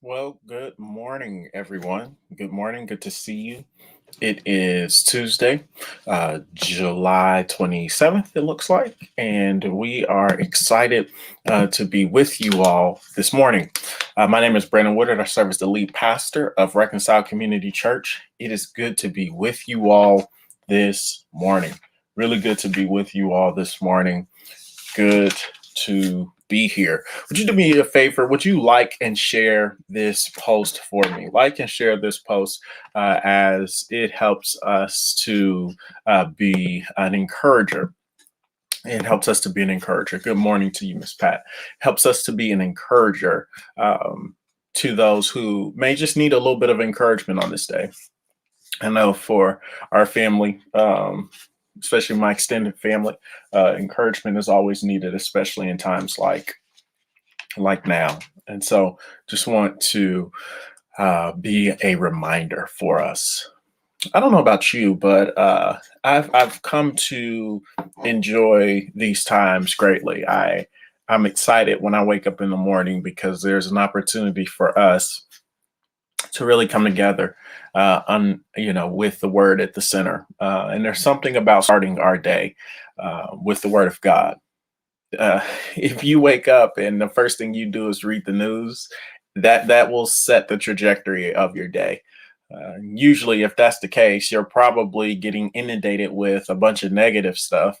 Well, good morning, everyone. Good morning. Good to see you. It is Tuesday, July 27th, it looks like, and we are excited to be with you all this morning. My name is Brandon Woodard. I serve as the lead pastor of Reconcile Community Church. It is good to be with you all this morning. Really good to be with you all this morning. Good to be here. Would you do me a favor? Would you like and share this post for me? Like and share this post as it helps us to be an encourager. It helps us to be an encourager. Good morning to you, Miss Pat. Helps us to be an encourager to those who may just need a little bit of encouragement on this day. I know for our family, especially my extended family, encouragement is always needed, especially in times like now. And so, just want to be a reminder for us. I don't know about you, but I've come to enjoy these times greatly. I'm excited when I wake up in the morning because there's an opportunity for us to really come together with the word at the center, and there's something about starting our day with the word of God. If you wake up and the first thing you do is read the news, that will set the trajectory of your day. Usually if that's the case, you're probably getting inundated with a bunch of negative stuff,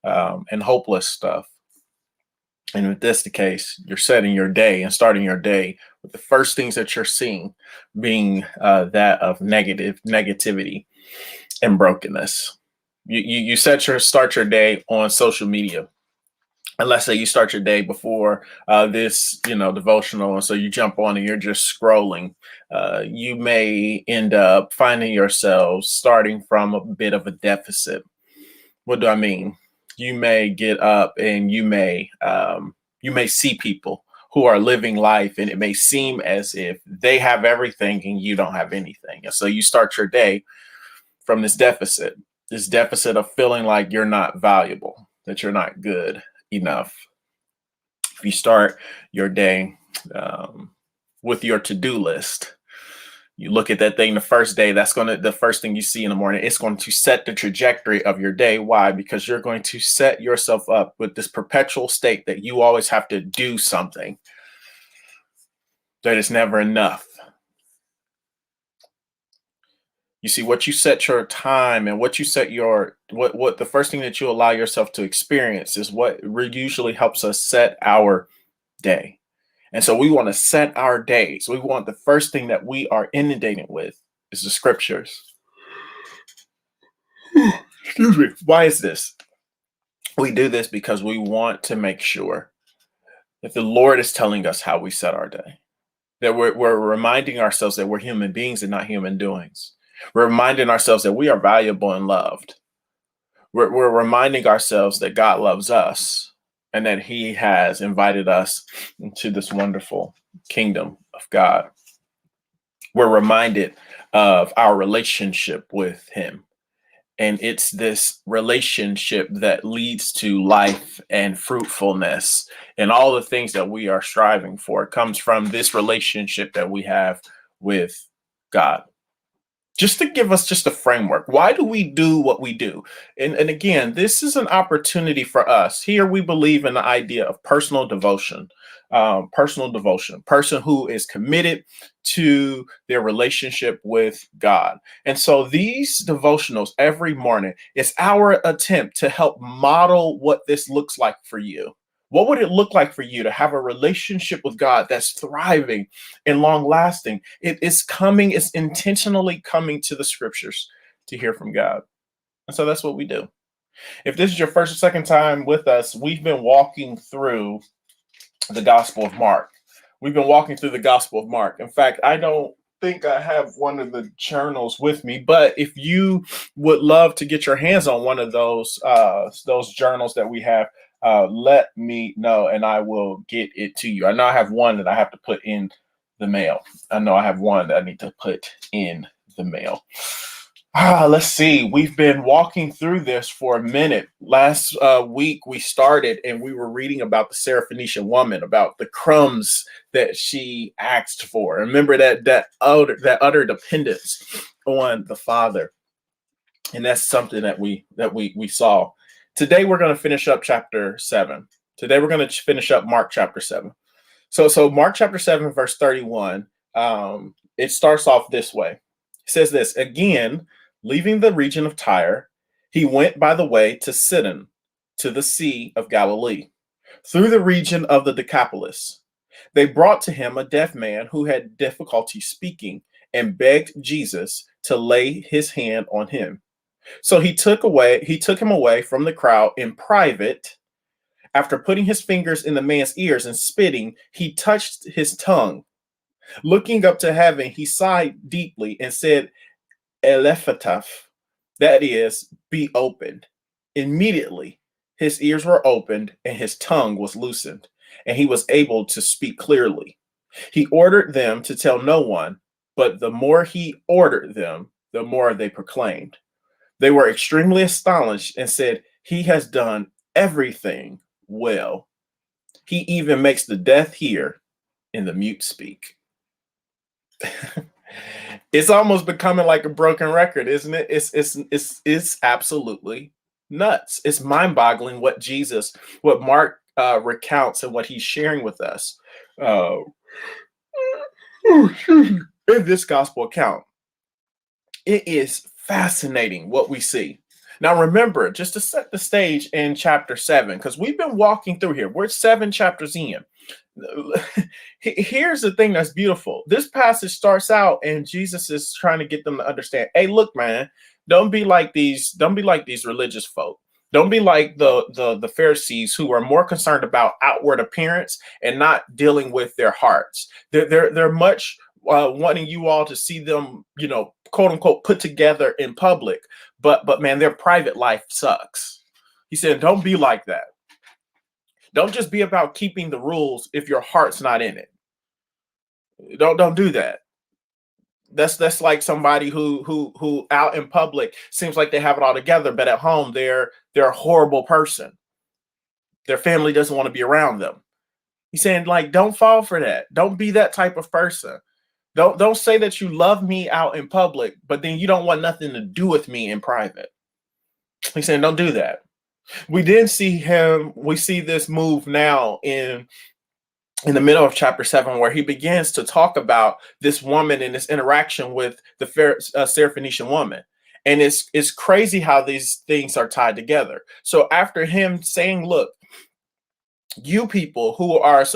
and hopeless stuff. And if that's the case, you're setting your day and starting your day with the first things that you're seeing being that of negativity and brokenness. You start your day on social media. And let's say you start your day before this, devotional, and so you jump on and you're just scrolling. You may end up finding yourself starting from a bit of a deficit. What do I mean? You may get up and you may see people who are living life, and it may seem as if they have everything and you don't have anything. And so you start your day from this deficit of feeling like you're not valuable, that you're not good enough. If you start your day with your to-do list, you look at that thing the first day, the first thing you see in the morning, it's going to set the trajectory of your day. Why? Because you're going to set yourself up with this perpetual state that you always have to do something, that it's never enough. You see, what you set your time and what you set your what the first thing that you allow yourself to experience is what usually helps us set our day. And so we want to set our days. We want the first thing that we are inundated with is the scriptures. Excuse me. Why is this? We do this because we want to make sure that the Lord is telling us how we set our day, that we're reminding ourselves that we're human beings and not human doings. We're reminding ourselves that we are valuable and loved. We're reminding ourselves that God loves us and that He has invited us into this wonderful kingdom of God. We're reminded of our relationship with Him. And it's this relationship that leads to life and fruitfulness and all the things that we are striving for. It comes from this relationship that we have with God. Just to give us just a framework, why do we do what we do? And again, this is an opportunity for us. Here we believe in the idea of personal devotion, person who is committed to their relationship with God. And so these devotionals every morning, it's our attempt to help model what this looks like for you. What would it look like for you to have a relationship with God that's thriving and long lasting? It's intentionally coming to the scriptures to hear from God. And so that's what we do. If this is your first or second time with us, we've been walking through the Gospel of Mark. We've been walking through the Gospel of Mark. In fact, I don't think I have one of the journals with me, but if you would love to get your hands on one of those journals that we have, let me know and I will get it to you. I know I have one that I have to put in the mail. I know I have one that I need to put in the mail. Let's see. We've been walking through this for a minute. Last week we started and we were reading about the Syrophoenician woman, about the crumbs that she asked for. Remember that utter dependence on the Father, and that's something that we saw. Today we're going to finish up chapter 7. Today we're going to finish up Mark chapter 7. So Mark chapter 7, verse 31, it starts off this way. It says this: again, leaving the region of Tyre, he went by the way to Sidon, to the Sea of Galilee, through the region of the Decapolis. They brought to him a deaf man who had difficulty speaking and begged Jesus to lay his hand on him. So he took him away from the crowd in private. After putting his fingers in the man's ears and spitting, he touched his tongue. Looking up to heaven, he sighed deeply and said, Elephataph, that is, be opened. Immediately, his ears were opened and his tongue was loosened, and he was able to speak clearly. He ordered them to tell no one, but the more he ordered them, the more they proclaimed. They were extremely astonished and said, he has done everything well. He even makes the deaf hear and the mute speak. It's almost becoming like a broken record, isn't it? It's absolutely nuts. It's mind-boggling what Mark recounts and what he's sharing with us uh, in this gospel account. It is fascinating what we see. Now, remember, just to set the stage in chapter 7, because we've been walking through here. We're 7 chapters in. Here's the thing that's beautiful. This passage starts out and Jesus is trying to get them to understand, hey, look, man, don't be like these religious folk. Don't be like the Pharisees, who are more concerned about outward appearance and not dealing with their hearts. They're much wanting you all to see them, quote unquote, put together in public, but man, their private life sucks. He said, don't be like that. Don't just be about keeping the rules if your heart's not in it. Don't do that. That's like somebody who out in public seems like they have it all together, but at home they're a horrible person. Their family doesn't want to be around them. He's saying, like, don't fall for that. Don't be that type of person. Don't say that you love me out in public, but then you don't want nothing to do with me in private. He's saying, don't do that. We see this move now in the middle of chapter 7, where he begins to talk about this woman and this interaction with the Syrophoenician woman. And it's crazy how these things are tied together. So after him saying, look, you people who are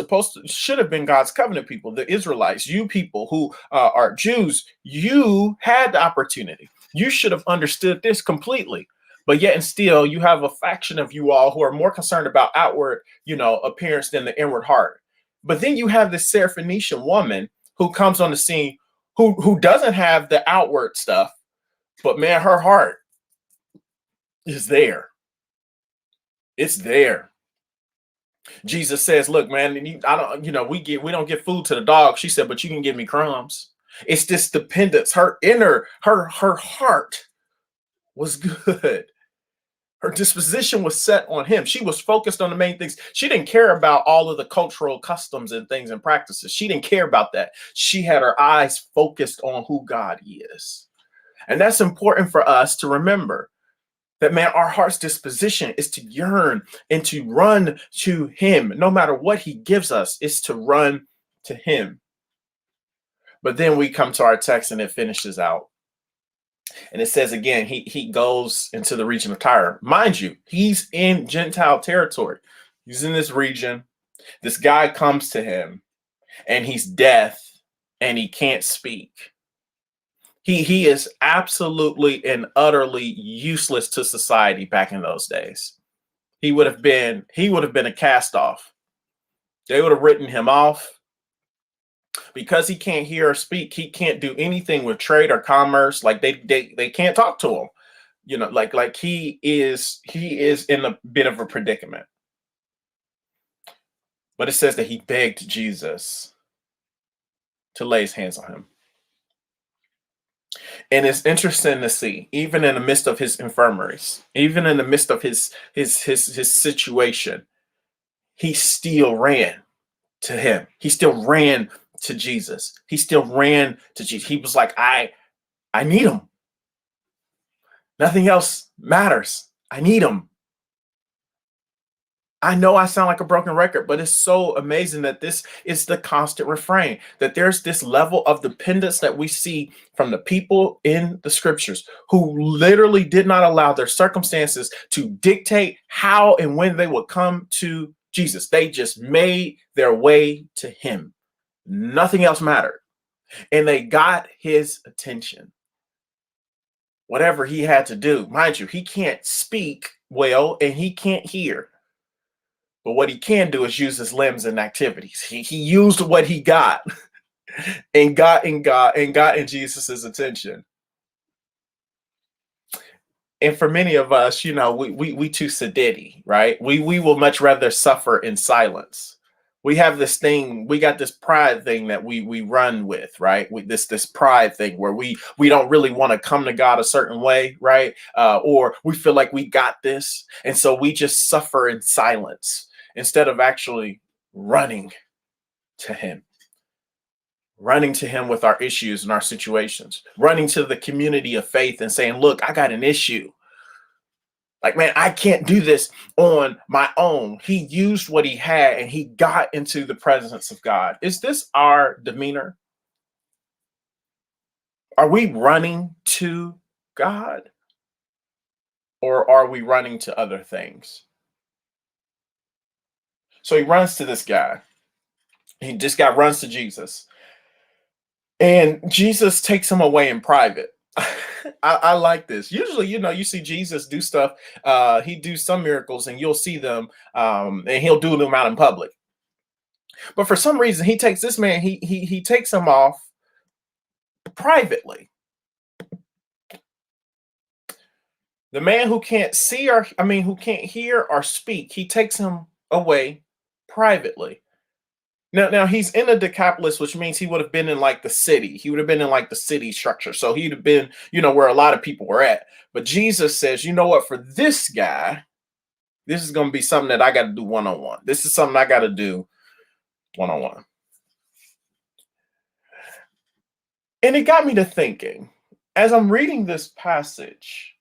should have been God's covenant people, the Israelites, you people who are Jews, you had the opportunity. You should have understood this completely. But yet and still, you have a faction of you all who are more concerned about outward, appearance than the inward heart. But then you have this Syrophoenician woman who comes on the scene, who doesn't have the outward stuff, but man, her heart is there. It's there. Jesus says, "Look, man, I don't, we don't give food to the dog." She said, "But you can give me crumbs." It's this dependence. Her heart was good. Her disposition was set on him. She was focused on the main things. She didn't care about all of the cultural customs and things and practices. She didn't care about that. She had her eyes focused on who God is. And that's important for us to remember. That, man, our heart's disposition is to yearn and to run to him. No matter what he gives us, is to run to him. But then we come to our text and it finishes out. And it says again, he goes into the region of Tyre. Mind you, he's in Gentile territory. He's in this region. This guy comes to him and he's deaf and he can't speak. He is absolutely and utterly useless to society back in those days. He would have been a cast off. They would have written him off. Because he can't hear or speak, he can't do anything with trade or commerce. Like they can't talk to him. Like he is in a bit of a predicament. But it says that he begged Jesus to lay his hands on him. And it's interesting to see, even in the midst of his infirmaries, even in the midst of his situation, he still ran to him. He still ran to Jesus. He still ran to Jesus. He was like, I need him. Nothing else matters. I need him. I know I sound like a broken record, but it's so amazing that this is the constant refrain, that there's this level of dependence that we see from the people in the scriptures who literally did not allow their circumstances to dictate how and when they would come to Jesus. They just made their way to him. Nothing else mattered. And they got his attention. Whatever he had to do, mind you, he can't speak well and he can't hear. But what he can do is use his limbs and activities. He used what he got and got in Jesus's attention. And for many of us, we too sedity, right? We will much rather suffer in silence. We have this thing, we got this pride thing that we run with, right? This pride thing where we don't really want to come to God a certain way, right? Or we feel like we got this, and so we just suffer in silence instead of actually running to Him. Running to him with our issues and our situations, running to the community of faith and saying, look, I got an issue. Like, man, I can't do this on my own. He used what he had and he got into the presence of God. Is this our demeanor? Are we running to God or are we running to other things? So he runs to this guy. This guy runs to Jesus. And Jesus takes him away in private. I like this. Usually, you see Jesus do stuff. He do some miracles, and you'll see them, and he'll do them out in public. But for some reason, he takes this man. He takes him off privately. The man who can't see who can't hear or speak, he takes him away privately. Now he's in a Decapolis, which means he would have been in like the city. He would have been in like the city structure. So he'd have been, where a lot of people were at. But Jesus says, you know what, for this guy, this is going to be something that I got to do one-on-one. This is something I got to do one-on-one. And it got me to thinking, as I'm reading this passage,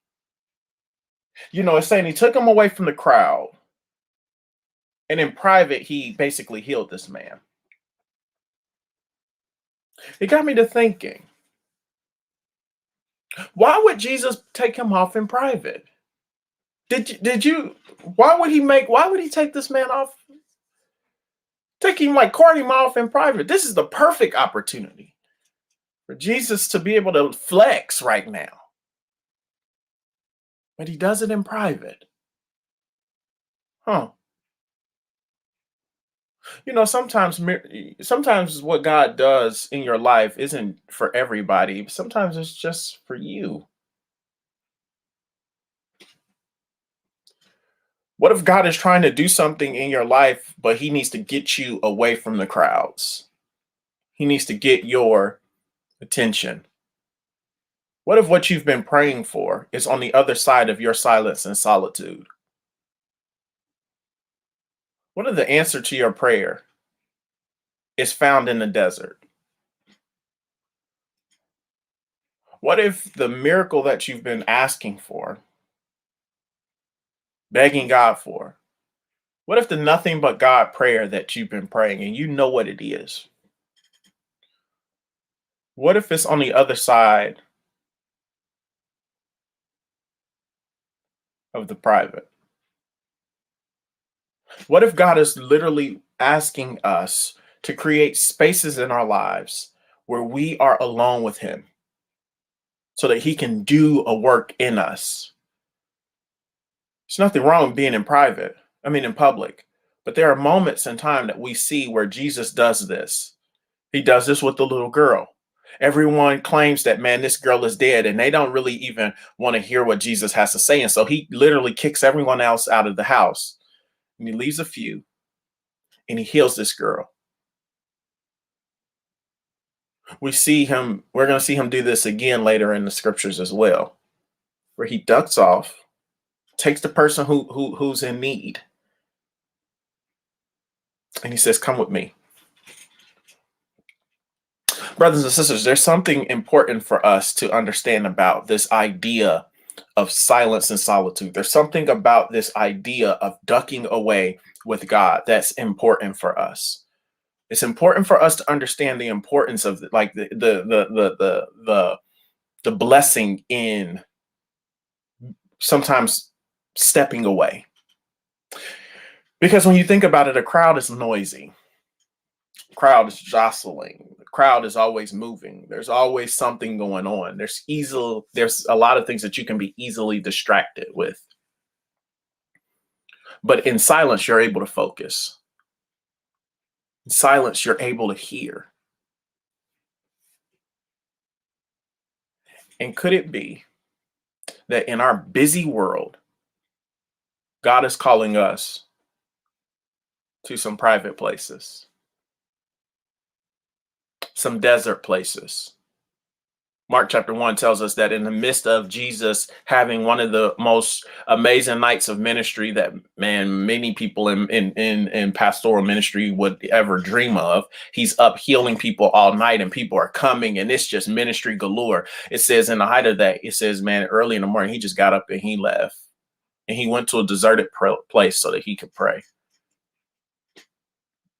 it's saying he took him away from the crowd. And in private, he basically healed this man. It got me to thinking, why would Jesus take him off in private? Why would he take this man off? Take him, like, court him off in private. This is the perfect opportunity for Jesus to be able to flex right now. But he does it in private. Huh. Sometimes what God does in your life isn't for everybody. Sometimes it's just for you. What if God is trying to do something in your life, but he needs to get you away from the crowds? He needs to get your attention. What if what you've been praying for is on the other side of your silence and solitude? What if the answer to your prayer is found in the desert? What if the miracle that you've been asking for, begging God for, what if the nothing but God prayer that you've been praying and you know what it is? What if it's on the other side of the private? What if God is literally asking us to create spaces in our lives where we are alone with him so that he can do a work in us? There's nothing wrong with being in public, but there are moments in time that we see where Jesus does this. He does this with the little girl. Everyone claims that, man, this girl is dead, and they don't really even want to hear what Jesus has to say. And so he literally kicks everyone else out of the house, and he leaves a few, and he heals this girl. We're going to see him do this again later in the scriptures as well, where he ducks off, takes the person who's in need, and he says, "Come with me." Brothers and sisters, there's something important for us to understand about this idea of silence and solitude. There's something about this idea of ducking away with God that's important for us. It's important for us to understand the importance of like the blessing in sometimes stepping away. Because when you think about it, a crowd is noisy. Crowd is jostling. The crowd is always moving. There's always something going on. There's a lot of things that you can be easily distracted with. But in silence, you're able to focus. In silence, you're able to hear. And could it be that in our busy world, God is calling us to some private places, some desert places? Mark chapter 1 tells us that in the midst of Jesus having one of the most amazing nights of ministry that, man, many people in pastoral ministry would ever dream of, he's up healing people all night and people are coming and it's just ministry galore. It says in the height of that, it says, man, early in the morning, he just got up and he left and he went to a deserted place so that he could pray,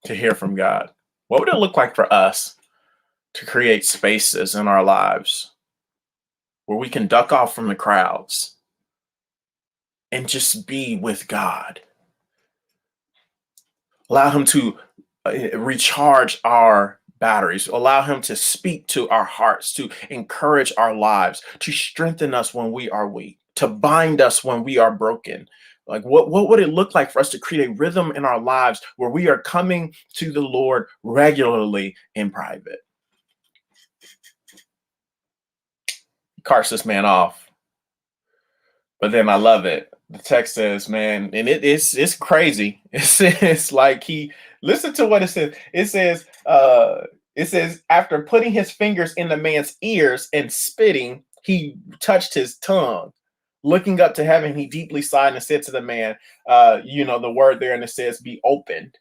to hear from God. What would it look like for us to create spaces in our lives where we can duck off from the crowds and just be with God? Allow him to recharge our batteries, allow him to speak to our hearts, to encourage our lives, to strengthen us when we are weak, to bind us when we are broken. Like what would it look like for us to create a rhythm in our lives where we are coming to the Lord regularly in private? He carts this man off. But then I love it. The text says, man, and it's crazy. It says like he listen to what it says. It says after putting his fingers in the man's ears and spitting, he touched his tongue. Looking up to heaven, he deeply sighed and said to the man, the word there, and it says, be opened.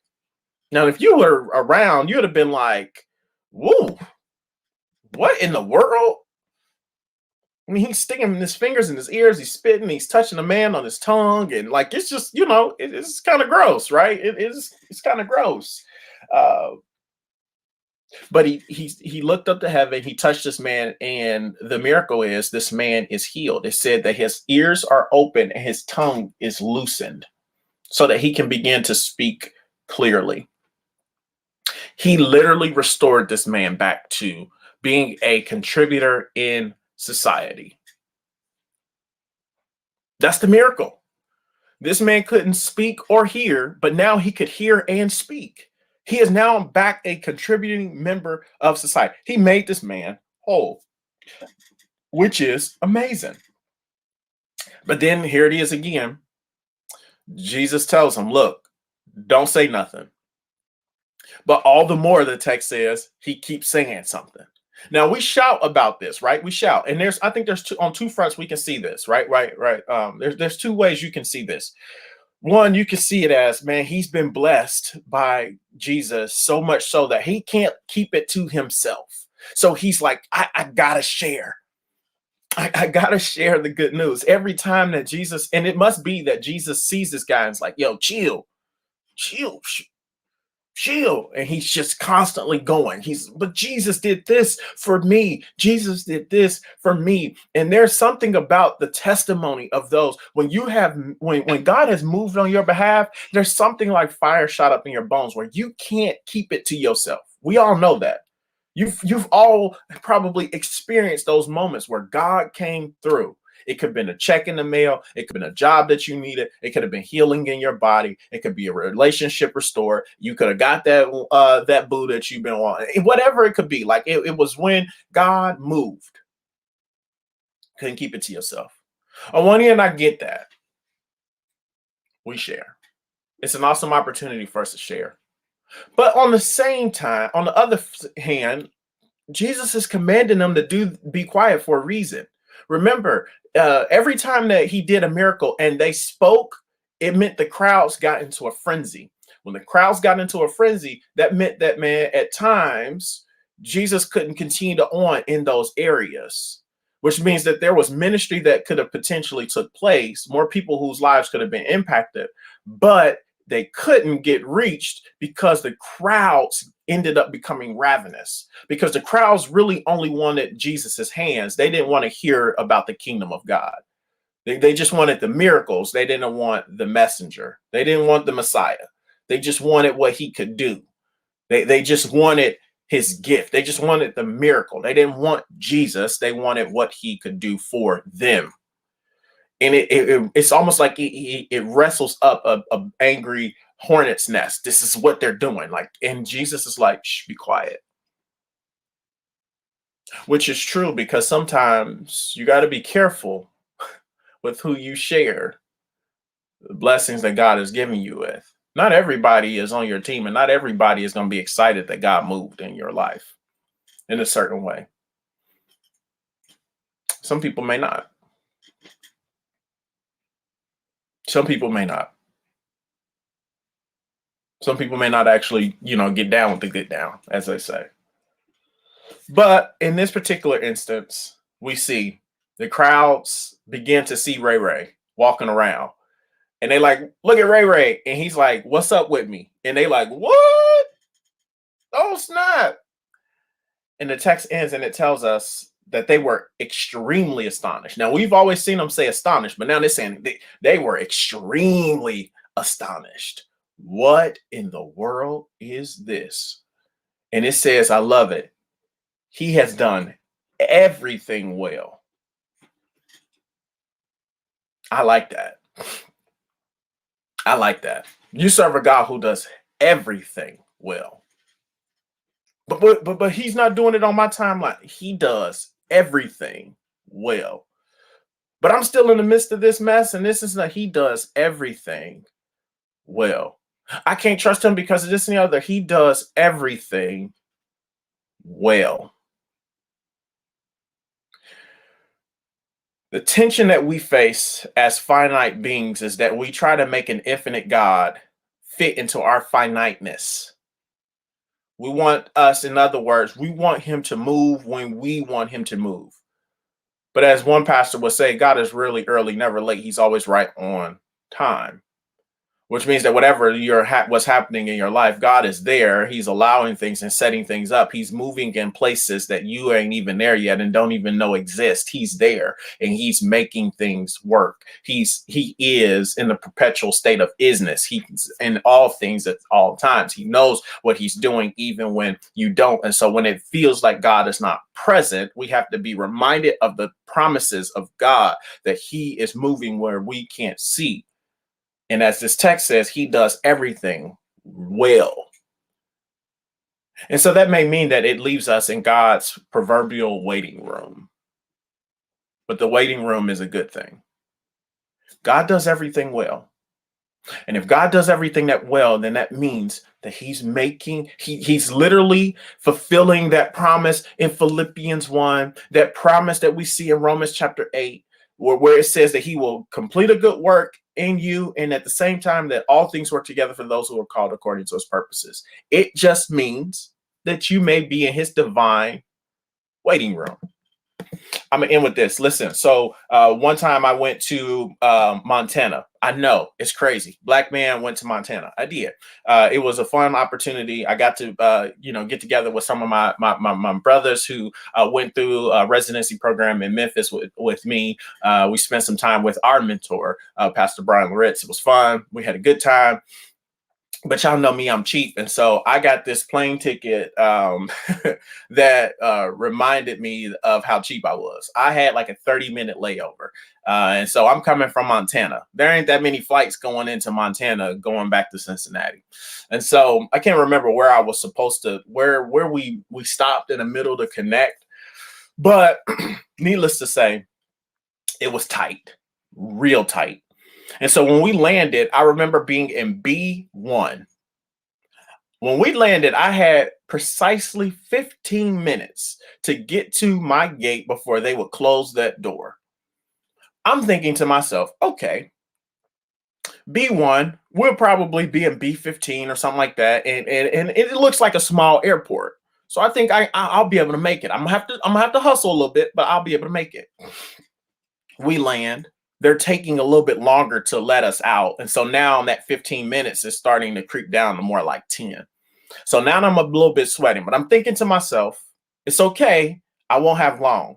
Now, if you were around, you would have been like, whoa, what in the world? I mean, he's sticking his fingers in his ears, he's spitting, he's touching the man on his tongue, and like it's just, it's kind of gross, right? It's kind of gross. Uh, but he looked up to heaven, he touched this man, and the miracle is this man is healed. It said that his ears are open and his tongue is loosened so that he can begin to speak clearly. He literally restored this man back to being a contributor in society. That's the miracle. This man couldn't speak or hear, but now he could hear and speak. He is now back a contributing member of society. He made this man whole, which is amazing. But then here it is again. Jesus tells him, look, don't say nothing. But all the more, the text says, he keeps saying something. Now we shout about this, right? We shout, and I think there's on two fronts we can see this, right? There's two ways you can see this. One, you can see it as, man, he's been blessed by Jesus so much so that he can't keep it to himself. So he's like, I gotta share. I gotta share the good news every time that Jesus, and it must be that Jesus sees this guy and is like, yo, chill, and he's just constantly going. But Jesus did this for me. Jesus did this for me. And there's something about the testimony of those when God has moved on your behalf, there's something like fire shot up in your bones where you can't keep it to yourself. We all know that. You've all probably experienced those moments where God came through. It could have been a check in the mail. It could have been a job that you needed. It could have been healing in your body. It could be a relationship restored. You could have got that boo that you've been wanting. Whatever it could be. Like it was when God moved. Couldn't keep it to yourself. On one hand, I get that. We share. It's an awesome opportunity for us to share. But on the same time, on the other hand, Jesus is commanding them to be quiet for a reason. Remember, every time that he did a miracle and they spoke, it meant the crowds got into a frenzy. When the crowds got into a frenzy, that meant that, man, at times Jesus couldn't continue to on in those areas, which means that there was ministry that could have potentially took place, more people whose lives could have been impacted, but they couldn't get reached because the crowds ended up becoming ravenous, because the crowds really only wanted Jesus's hands. They didn't want to hear about the kingdom of God. They just wanted the miracles. They didn't want the messenger. They didn't want the Messiah. They just wanted what he could do. They just wanted his gift. They just wanted the miracle. They didn't want Jesus. They wanted what he could do for them. And it's almost like it wrestles up a angry hornet's nest. This is what they're doing. Like, and Jesus is like, shh, be quiet. Which is true, because sometimes you got to be careful with who you share the blessings that God is giving you with. Not everybody is on your team, and not everybody is going to be excited that God moved in your life in a certain way. Some people may not. Some people may not. Some people may not actually, get down with the get down, as they say. But in this particular instance, we see the crowds begin to see Ray Ray walking around. And they like, look at Ray Ray. And he's like, what's up with me? And they like, what? Oh, snap. And the text ends and it tells us that they were extremely astonished. Now, we've always seen them say astonished, but now they're saying they were extremely astonished. What in the world is this? And it says, I love it. He has done everything well. I like that. I like that. You serve a God who does everything well. But he's not doing it on my timeline. He does everything well. But I'm still in the midst of this mess, and this is not, he does everything well. I can't trust him because of this and the other. He does everything well. The tension that we face as finite beings is that we try to make an infinite God fit into our finiteness. We want us, in other words, we want him to move when we want him to move. But as one pastor would say, God is really early, never late. He's always right on time. Which means that whatever what's happening in your life, God is there. He's allowing things and setting things up. He's moving in places that you ain't even there yet and don't even know exist. He's there and he's making things work. He is in the perpetual state of isness. He's in all things at all times. He knows what he's doing even when you don't. And so when it feels like God is not present, we have to be reminded of the promises of God, that he is moving where we can't see. And as this text says, he does everything well. And so that may mean that it leaves us in God's proverbial waiting room. But the waiting room is a good thing. God does everything well. And if God does everything that well, then that means that he's literally fulfilling that promise in Philippians 1, that promise that we see in Romans chapter 8, where it says that he will complete a good work in you, and at the same time that all things work together for those who are called according to his purposes. It just means that you may be in his divine waiting room. I'm gonna end with this. Listen, so one time I went to Montana. I know it's crazy. Black man went to Montana. I did. It was a fun opportunity. I got to get together with some of my brothers who went through a residency program in Memphis with me. We spent some time with our mentor, Pastor Brian Loritz. It was fun. We had a good time. But y'all know me, I'm cheap. And so I got this plane ticket that reminded me of how cheap I was. I had like a 30-minute layover. And so I'm coming from Montana. There ain't that many flights going into Montana, going back to Cincinnati. And so I can't remember where I was supposed to, where we stopped in the middle to connect. But needless to say, it was tight, real tight. And so when we landed, I remember being in B1. When we landed, I had precisely 15 minutes to get to my gate before they would close that door. I'm thinking to myself, okay, B1, we'll probably be in B15 or something like that. And it looks like a small airport. So I think I'll be able to make it. I'm gonna have to hustle a little bit, but I'll be able to make it. We land. They're taking a little bit longer to let us out. And so now that 15 minutes is starting to creep down to more like 10. So now I'm a little bit sweating, but I'm thinking to myself, it's okay. I won't have long.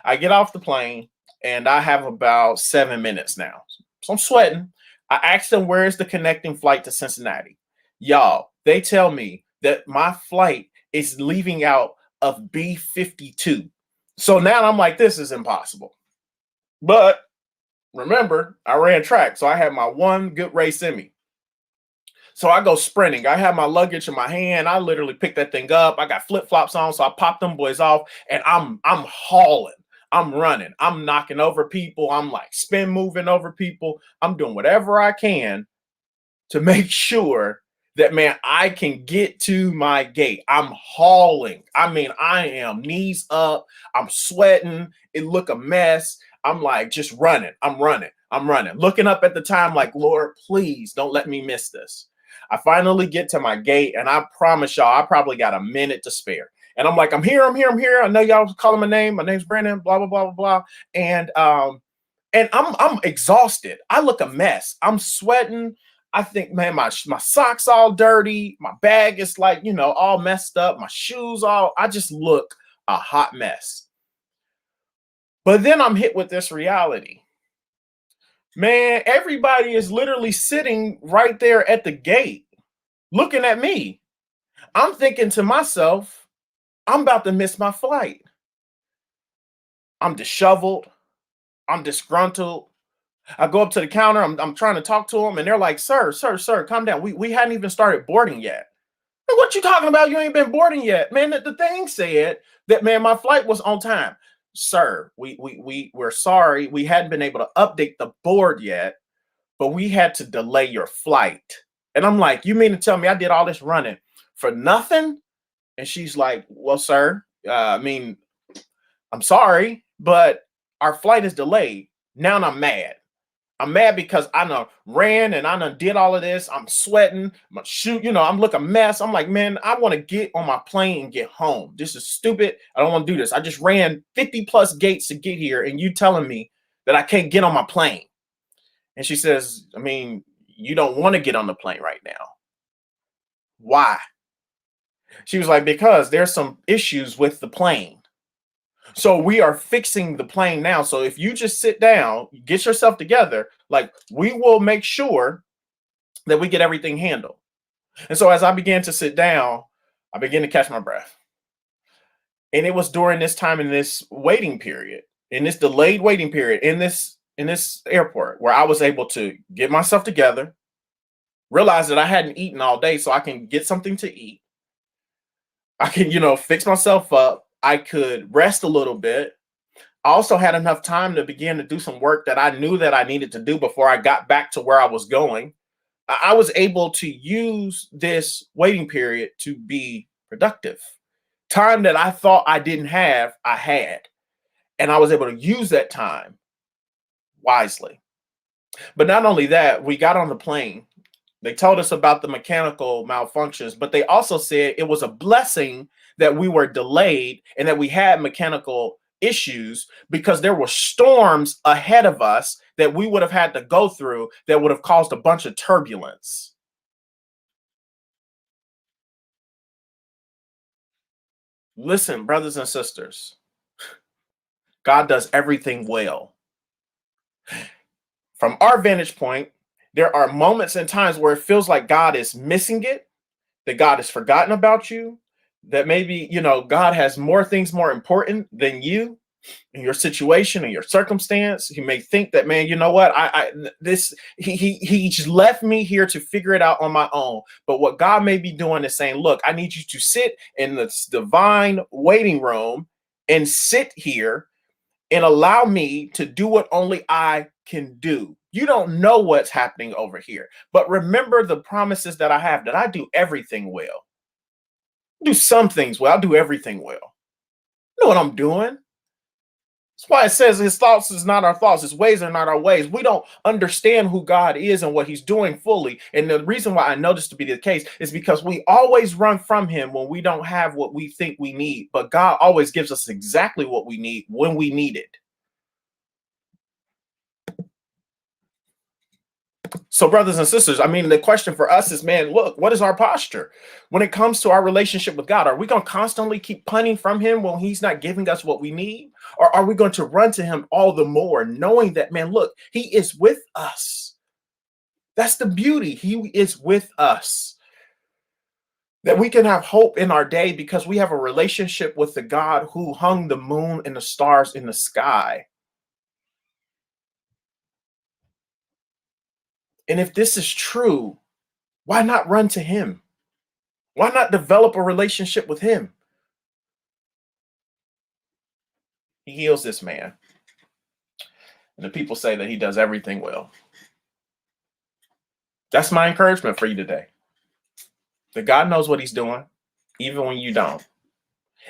I get off the plane and I have about 7 minutes now. So I'm sweating. I asked them, where's the connecting flight to Cincinnati? Y'all, they tell me that my flight is leaving out of B52. So now I'm like, this is impossible. But remember, I ran track. So I had my one good race in me. So I go sprinting. I have my luggage in my hand. I literally pick that thing up. I got flip flops on, so I pop them boys off, and I'm hauling. I'm running. I'm knocking over people. I'm like spin moving over people. I'm doing whatever I can to make sure that, man, I can get to my gate. I'm hauling. I mean, I am knees up. I'm sweating. It look a mess. I'm like just running. I'm running. I'm running. Looking up at the time like, Lord, please don't let me miss this. I finally get to my gate, and I promise y'all, I probably got a minute to spare. And I'm like, I'm here, I'm here, I'm here. I know y'all was calling my name. My name's Brandon, blah, blah, blah, blah, blah. And I'm exhausted. I look a mess. I'm sweating. I think, man, my socks all dirty. My bag is like, all messed up. My shoes I just look a hot mess. But then I'm hit with this reality. Man, everybody is literally sitting right there at the gate looking at me. I'm thinking to myself, I'm about to miss my flight. I'm disheveled. I'm disgruntled. I go up to the counter. I'm trying to talk to them, and they're like, sir, calm down. We hadn't even started boarding yet. What you talking about? You ain't been boarding yet. Man, the thing said that, man, my flight was on time. Sir, we're sorry. We hadn't been able to update the board yet, but we had to delay your flight. And I'm like, you mean to tell me I did all this running for nothing? And she's like, well, sir, I'm sorry, but our flight is delayed. Now I'm mad. I'm mad because I done ran and I done did all of this. I'm sweating. My shoe, I'm looking a mess. I'm like, man, I want to get on my plane and get home. This is stupid. I don't want to do this. I just ran 50 plus gates to get here, and you telling me that I can't get on my plane. And she says, you don't want to get on the plane right now. Why? She was like, because there's some issues with the plane. So we are fixing the plane now. So if you just sit down, get yourself together, like we will make sure that we get everything handled. And so as I began to sit down, I began to catch my breath. And it was during this time in this waiting period, in this delayed waiting period, in this airport, where I was able to get myself together, realize that I hadn't eaten all day, so I can get something to eat. I can, fix myself up. I could rest a little bit. I also had enough time to begin to do some work that I knew that I needed to do before I got back to where I was going. I was able to use this waiting period to be productive. Time that I thought I didn't have, I had. And I was able to use that time wisely. But not only that, we got on the plane. They told us about the mechanical malfunctions, but they also said it was a blessing that we were delayed and that we had mechanical issues because there were storms ahead of us that we would have had to go through that would have caused a bunch of turbulence. Listen, brothers and sisters, God does everything well. From our vantage point, there are moments and times where it feels like God is missing it, that God has forgotten about you, that maybe, God has more things more important than you in your situation and your circumstance. He may think that, man, you know what? He just left me here to figure it out on my own. But what God may be doing is saying, look, I need you to sit in this divine waiting room and sit here and allow me to do what only I can do. You don't know what's happening over here, but remember the promises that I have, that I do everything well. Do some things well, I do everything well. You know what I'm doing? That's why it says his thoughts is not our thoughts, his ways are not our ways. We don't understand who God is and what he's doing fully. And the reason why I know this to be the case is because we always run from him when we don't have what we think we need. But God always gives us exactly what we need when we need it. So, brothers and sisters, I mean, the question for us is, man, look, what is our posture when it comes to our relationship with God? Are we going to constantly keep punting from him when he's not giving us what we need? Or are we going to run to him all the more, knowing that, man, look, he is with us? That's the beauty. He is with us. That we can have hope in our day because we have a relationship with the God who hung the moon and the stars in the sky. And if this is true, why not run to him? Why not develop a relationship with him? He heals this man. And the people say that he does everything well. That's my encouragement for you today. That God knows what he's doing, even when you don't.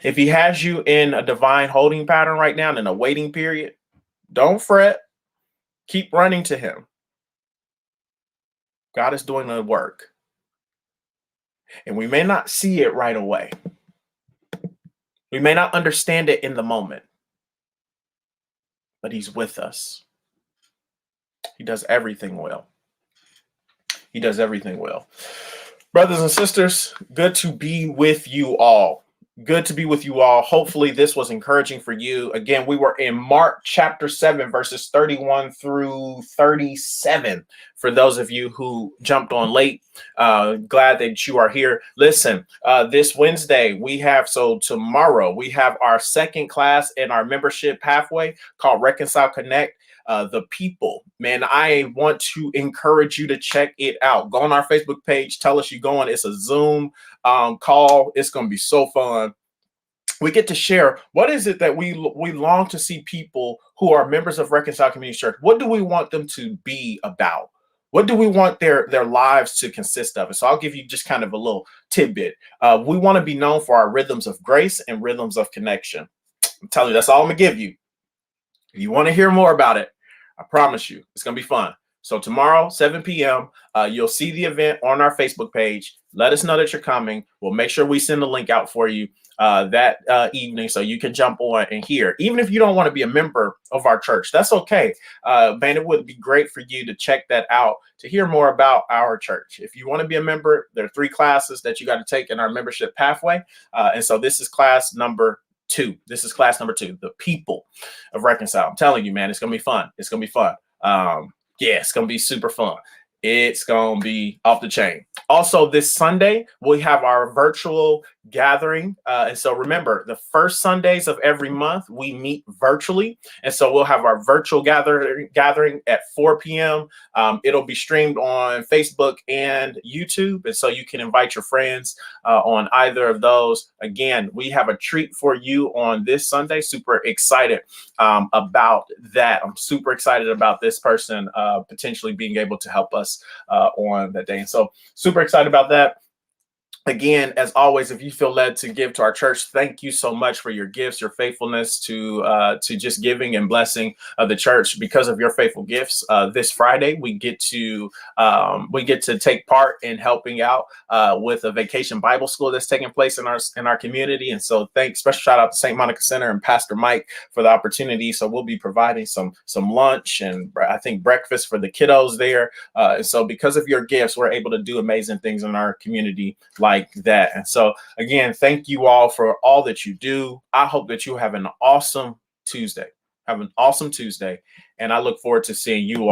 If he has you in a divine holding pattern right now, in a waiting period, don't fret. Keep running to him. God is doing the work. And we may not see it right away. We may not understand it in the moment. But he's with us. He does everything well. He does everything well. Brothers and sisters, good to be with you all. Good to be with you all. Hopefully this was encouraging for you. Again, we were in Mark chapter 7, verses 31 through 37. For those of you who jumped on late, glad that you are here. Listen, this Wednesday, tomorrow, we have our second class in our membership pathway called Reconcile Connect. The people, man, I want to encourage you to check it out. Go on our Facebook page. Tell us you're going. It's a Zoom call. It's going to be so fun. We get to share what is it that we long to see people who are members of Reconcile Community Church. What do we want them to be about? What do we want their lives to consist of? And so I'll give you just kind of a little tidbit. We want to be known for our rhythms of grace and rhythms of connection. I'm telling you, that's all I'm gonna give you. If you want to hear more about it, I promise you, it's going to be fun. So tomorrow, 7 p.m., you'll see the event on our Facebook page. Let us know that you're coming. We'll make sure we send the link out for you that evening so you can jump on and hear. Even if you don't want to be a member of our church, that's okay. Man, it would be great for you to check that out to hear more about our church. If you want to be a member, there are 3 classes that you got to take in our membership pathway. And so this is class number 2. This is class number 2, the people of Reconcile. I'm telling you, man, it's going to be fun. It's going to be fun. Yeah, it's going to be super fun. It's going to be off the chain. Also, this Sunday, we have our virtual gathering. And so remember, the first Sundays of every month, we meet virtually. And so we'll have our virtual gathering at 4 p.m. It'll be streamed on Facebook and YouTube. And so you can invite your friends on either of those. Again, we have a treat for you on this Sunday. Super excited about that. I'm super excited about this person potentially being able to help us on that day. And so super excited about that. Again, as always, if you feel led to give to our church, thank you so much for your gifts, your faithfulness to just giving and blessing the church. Because of your faithful gifts, this Friday we get to take part in helping out with a vacation Bible school that's taking place in our community. And so, special shout out to St. Monica Center and Pastor Mike for the opportunity. So we'll be providing some lunch and I think breakfast for the kiddos there. And so, because of your gifts, we're able to do amazing things in our community like that. And so again, thank you all for all that you do. I hope that you have an awesome Tuesday. Have an awesome Tuesday. And I look forward to seeing you all